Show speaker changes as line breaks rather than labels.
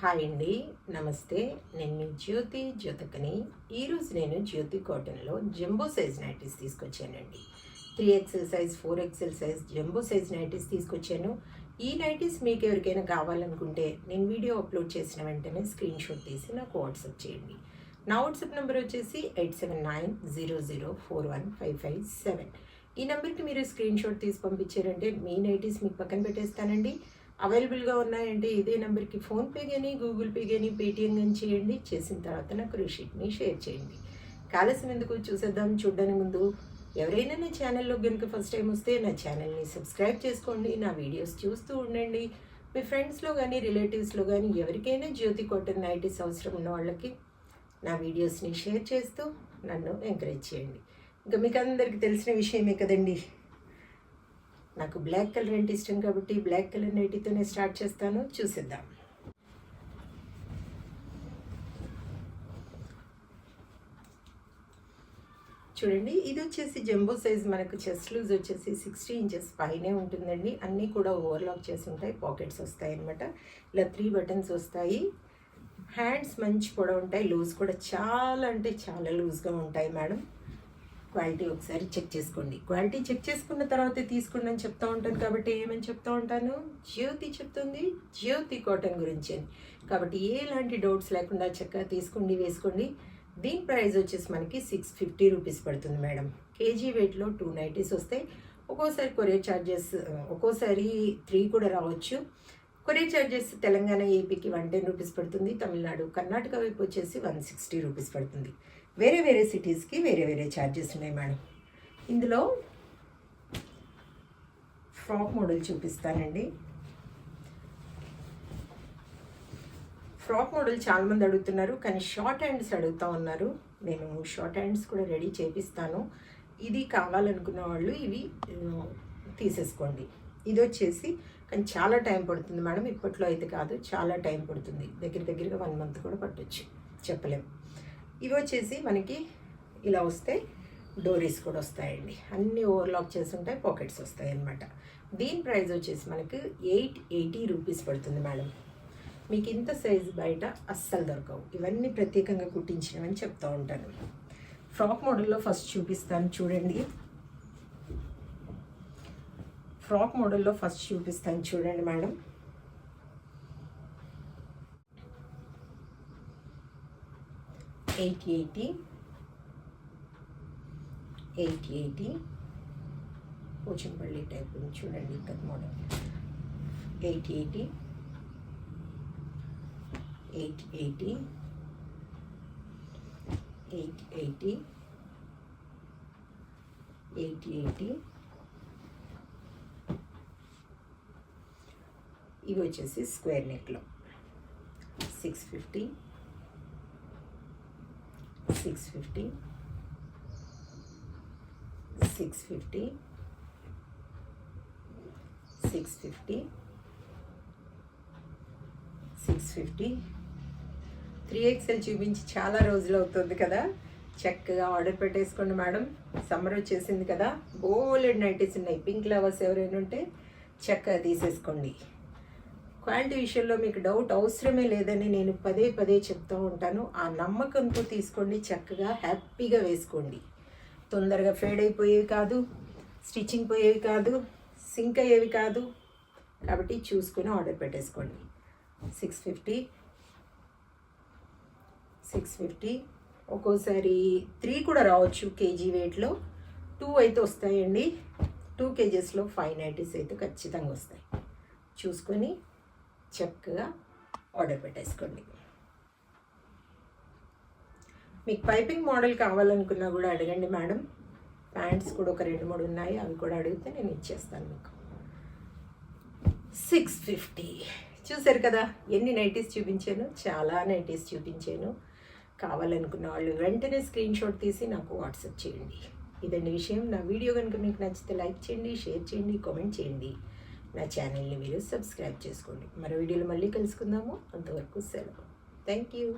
Hi అండి, నమస్తే. నేను మీ జ్యోతికని. ఈరోజు నేను జ్యోతి కాటన్లో జంబో సైజ్ నైటీస్ తీసుకొచ్చానండి. 3XL size, 4XL size jumbo size nighties తీసుకొచ్చాను. ఈ నైటీస్ మీకు ఎవరికైనా కావాలనుకుంటే నేను వీడియో అప్లోడ్ చేసిన వెంటనే స్క్రీన్ షాట్ తీసి నాకు వాట్సాప్ చేయండి. నా వాట్సాప్ నెంబర్ వచ్చేసి 8790041557. ఈ నెంబర్కి మీరు స్క్రీన్ షాట్ తీసి పంపించారంటే మీ నైటీస్ మీకు పక్కన పెట్టేస్తానండి. అవైలబుల్గా ఉన్నాయంటే ఇదే నెంబర్కి ఫోన్పే కానీ, గూగుల్ పే కానీ, పేటిఎం కానీ చేయండి. చేసిన తర్వాత నాకు రిషీట్ని షేర్ చేయండి. కాలసం ఎందుకు, చూసేద్దాం. చూడడానికి ముందు ఎవరైనా నా ఛానల్లో కనుక ఫస్ట్ టైం వస్తే నా ఛానల్ని సబ్స్క్రైబ్ చేసుకోండి. నా వీడియోస్ చూస్తూ ఉండండి. మీ ఫ్రెండ్స్లో కానీ, రిలేటివ్స్లో కానీ ఎవరికైనా జ్యోతి కాటన్ నైటీస్ అవసరం ఉన్న వాళ్ళకి నా వీడియోస్ని షేర్ చేస్తూ నన్ను ఎంకరేజ్ చేయండి. ఇంకా మీకు అందరికీ తెలిసిన విషయమే కదండి, నాకు బ్లాక్ కలర్ అంటే ఇష్టం కాబట్టి బ్లాక్ కలర్ నైటీతోనే స్టార్ట్ చేస్తాను. చూసేద్దాం. చూడండి, ఇది వచ్చేసి జంబో సైజ్. మనకు చెస్ట్ లూజ్ వచ్చేసి 60 ఇంచెస్ పైనే ఉంటుందండి. అన్నీ కూడా ఓవర్లాక్ చేసి ఉంటాయి. పాకెట్స్ వస్తాయి అన్నమాట. ఇలా 3 బటన్స్ వస్తాయి. హ్యాండ్స్ మంచి పొడవు ఉంటాయి. లూజ్ కూడా చాలా అంటే చాలా లూజ్గా ఉంటాయి మేడం. క్వాలిటీ ఒకసారి చెక్ చేసుకోండి. క్వాలిటీ చెక్ చేసుకున్న తర్వాతే తీసుకోండి అని చెప్తూ ఉంటాను కాబట్టి ఏమని చెప్తూ ఉంటాను, జ్యోతి చెప్తుంది జ్యోతి కాటన్ గురించి అని. కాబట్టి ఎలాంటి డౌట్స్ లేకుండా చక్కగా తీసుకోండి, వేసుకోండి. దీని ప్రైస్ వచ్చేసి మనకి 650 రూపీస్ పడుతుంది మేడం. కేజీ వెయిట్లో 2 నైటీస్ వస్తాయి. ఒక్కోసారి కొరియర్ ఛార్జెస్, ఒక్కోసారి 3 కూడా రావచ్చు. కొరియర్ ఛార్జెస్ తెలంగాణ, ఏపీకి 110 రూపీస్ పడుతుంది. తమిళనాడు, కర్ణాటక వైపు వచ్చేసి 160 రూపీస్ పడుతుంది. వేరే వేరే సిటీస్కి వేరే వేరే ఛార్జెస్ ఉన్నాయి మేడం. ఇందులో ఫ్రాక్ మోడల్ చూపిస్తానండి. ఫ్రాక్ మోడల్ చాలామంది అడుగుతున్నారు, కానీ షార్ట్ హ్యాండ్స్ అడుగుతూ ఉన్నారు. నేను షార్ట్ హ్యాండ్స్ కూడా రెడీ చేపిస్తాను. ఇది కావాలనుకున్న వాళ్ళు ఇవి తీసేసుకోండి. ఇది వచ్చేసి కానీ చాలా టైం పడుతుంది మేడం. ఇప్పట్లో అయితే కాదు, చాలా టైం పడుతుంది. దగ్గరగా 1 మంత్ కూడా పట్టొచ్చు, చెప్పలేం. ఇవి వచ్చేసి మనకి ఇలా వస్తాయి. డోరీస్ కూడా వస్తాయండి. అన్నీ ఓవర్లాక్ చేసి ఉంటాయి. పాకెట్స్ వస్తాయి అన్నమాట. దీని ప్రైస్ వచ్చేసి మనకు 880 రూపీస్ పడుతుంది మేడం. మీకు ఇంత సైజు బయట అస్సలు దొరకవు. ఇవన్నీ ప్రత్యేకంగా కుట్టించినవని చెప్తూ ఉంటాను. ఫ్రాక్ మోడల్లో ఫస్ట్ చూపిస్తాను చూడండి. ఫ్రాక్ మోడల్లో ఫస్ట్ చూపిస్తాను చూడండి madam. Eight eighty Pochampally type చూడండి. ఇక్కడ మోడల్ 880 ఇవి వచ్చేసి స్క్వేర్ నెక్లో 650 3XL చూపించి చాలా రోజులు అవుతుంది కదా. చక్కగా ఆర్డర్ పెట్టేసుకోండి మేడం. సమ్మర్ వచ్చేసింది కదా, బోలెడ్ నైటీస్ ఉన్నాయి. పింక్ లవర్స్ ఎవరైనా ఉంటే చక్కగా తీసేసుకోండి. క్వాలిటీ విషయంలో మీకు డౌట్ అవసరమే లేదని నేను పదే చెప్తూ ఉంటాను. ఆ నమ్మకంతో తీసుకోండి. చక్కగా హ్యాపీగా వేసుకోండి. తొందరగా ఫేడ్ అయిపోయేవి కాదు, స్టిచ్చింగ్ పోయేవి కాదు, సింక్ అయ్యేవి కాదు. కాబట్టి చూసుకొని ఆర్డర్ పెట్టేసుకోండి. 650 ఒక్కోసారి 3 కూడా రావచ్చు. కేజీ వెయిట్లో 2 అయితే వస్తాయండి. 2 కేజెస్లో 5 నైటీస్ అయితే ఖచ్చితంగా వస్తాయి. చూసుకొని చక్కగా ఆర్డర్ పెట్టేసుకోండి. మీకు పైపింగ్ మోడల్ కావాలనుకున్నా కూడా అడగండి మేడం. ప్యాంట్స్ కూడా ఒక 2-3 ఉన్నాయి, అవి కూడా అడిగితే నేను ఇచ్చేస్తాను మీకు. 650 చూసారు కదా, ఎన్ని నైటీస్ చూపించాను. చాలా నైటీస్ చూపించాను. కావాలనుకున్న వాళ్ళు వెంటనే స్క్రీన్ షాట్ తీసి నాకు వాట్సాప్ చేయండి. ఇదండి విషయం. నా వీడియో కనుక మీకు నచ్చితే లైక్ చేయండి, షేర్ చేయండి, కామెంట్ చేయండి. నా ఛానల్ని మీరు సబ్స్క్రైబ్ చేసుకోండి. మరో వీడియోలో మళ్ళీ కలుసుకుందాము. అంతవరకు సెలవు. Thank you.